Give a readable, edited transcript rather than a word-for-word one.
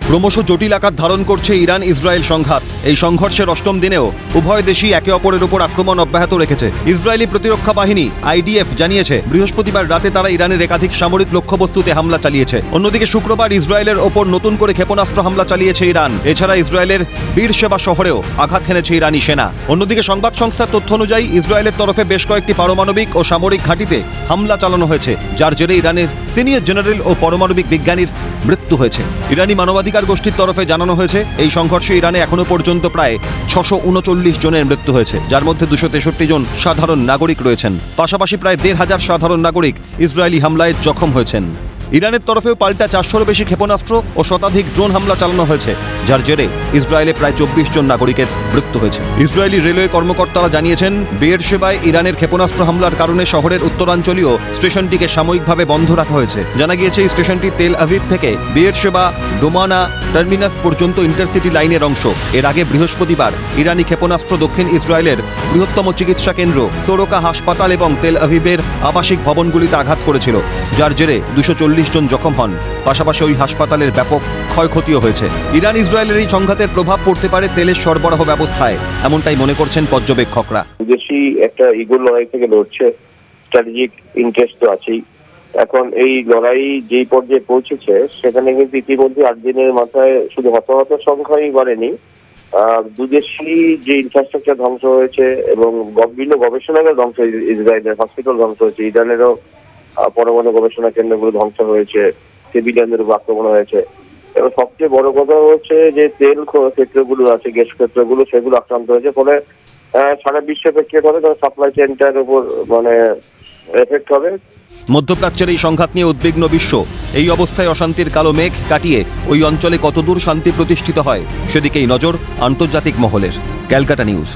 ক্রমশ জটিল আকার ধারণ করছে ইরান ইসরায়েল সংঘাত। এই সংঘর্ষের অষ্টম দিনেও উভয় দেশই একে অপরের উপর আক্রমণ অব্যাহত রেখেছে। ইসরায়েলি প্রতিরক্ষা বাহিনী আইডিএফ জানিয়েছে বৃহস্পতিবার রাতে তারা ইরানের একাধিক সামরিক লক্ষ্যবস্তুতে হামলা চালিয়েছে। অন্যদিকে শুক্রবার ইসরায়েলের ওপর নতুন করে ক্ষেপণাস্ত্র হামলা চালিয়েছে ইরান। এছাড়া ইসরায়েলের বীরশেবা শহরেও আঘাত হেনেছে ইরানি সেনা। অন্যদিকে সংবাদ সংস্থার তথ্য অনুযায়ী ইসরায়েলের তরফে বেশ কয়েকটি পারমাণবিক ও সামরিক ঘাঁটিতে হামলা চালানো হয়েছে, যার জেরে ইরানের সিনিয়র জেনারেল ও পারমাণবিক বিজ্ঞানীর মৃত্যু হয়েছে। ইরানি মানবাধিকার গোষ্ঠীর তরফে জানানো হয়েছে এই সংঘর্ষে ইরানে এখনো পর্যন্ত প্রায় 639 জনের মৃত্যু হয়েছে, যার মধ্যে 263 জন সাধারণ নাগরিক রয়েছেন। পাশাপাশি প্রায় 1,500 সাধারণ নাগরিক ইসরায়েলি হামলায় জখম হয়েছেন। ইরানের তরফেও পাল্টা 400-র বেশি ক্ষেপণাস্ত্র ও শতাধিক ড্রোন হামলা চালানো হয়েছে, যার জেরে ইসরায়েলে প্রায় 24 জন নাগরিকের মৃত্যু হয়েছে। ইসরায়েলি রেলওয়ে কর্মকর্তারা জানিয়েছেন বেয়েরশেবায় ইরানের ক্ষেপণাস্ত্র হামলার কারণে শহরের উত্তরাঞ্চলীয় স্টেশনটিকে সাময়িকভাবে বন্ধ রাখা হয়েছে। জানা গিয়েছে এই স্টেশনটি তেল আভিভ থেকে বেয়েরশেবা ডোমানা টার্মিনাস পর্যন্ত ইন্টারসিটি লাইনের অংশ। এর আগে বৃহস্পতিবার ইরানি ক্ষেপণাস্ত্র দক্ষিণ ইসরায়েলের বৃহত্তম চিকিৎসা কেন্দ্র সোরোকা হাসপাতাল এবং তেল আভিভের আবাসিক ভবনগুলিতে আঘাত করেছিল, যার জেরে 240 জন জখম হন। পাশাপাশি ওই হাসপাতালের ব্যাপক ক্ষয়ক্ষতিও হয়েছে। ইরান ইসরায়েলের এই সংঘাতের প্রভাব পড়তে পারে তেলের সরবরাহ ব্যবস্থায়, এমনটাই মনে করছেন পর্যবেক্ষকরা। বিদেশি একটা ইগোর লড়াই থেকে লড়ছে, স্ট্র্যাটেজিক ইন্টারেস্ট তো আছেই। এখন এই লড়াই যেই পর্যায়ে পৌঁছেছে সেখানে কিন্তু ইতিমধ্যে 8 দিনের মাথায় শুধু হতাহতের সংখ্যাই বাড়েনি, দুদেশই যে ইনফ্রাস্ট্রাকচার ধ্বংস হয়েছে এবং বিভিন্ন গবেষণাগার ধ্বংস হয়েছে, ইসরায়েলের হসপিটাল ধ্বংস হয়েছে, ইরানেরও পরমাণু গবেষণা কেন্দ্রগুলো ধ্বংস হয়েছে, সিভিলিয়ানদের উপর আক্রমণ হয়েছে। এবং সবচেয়ে বড় কথা হচ্ছে যে তেল ক্ষেত্রগুলো আছে, গ্যাস ক্ষেত্রগুলো, সেগুলো আক্রান্ত হয়েছে। ফলে সারা বিশ্ব প্রেক্ষাপটে তার সাপ্লাই চেনটার উপর এফেক্ট হবে। মধ্যপ্রাচ্যের এই সংঘাত নিয়ে উদ্বিগ্ন বিশ্ব। এই অবস্থায় অশান্তির কালো মেঘ কাটিয়ে ওই অঞ্চলে কতদূর শান্তি প্রতিষ্ঠিত হয় সেদিকেই নজর আন্তর্জাতিক মহলের। ক্যালকাটা নিউজ।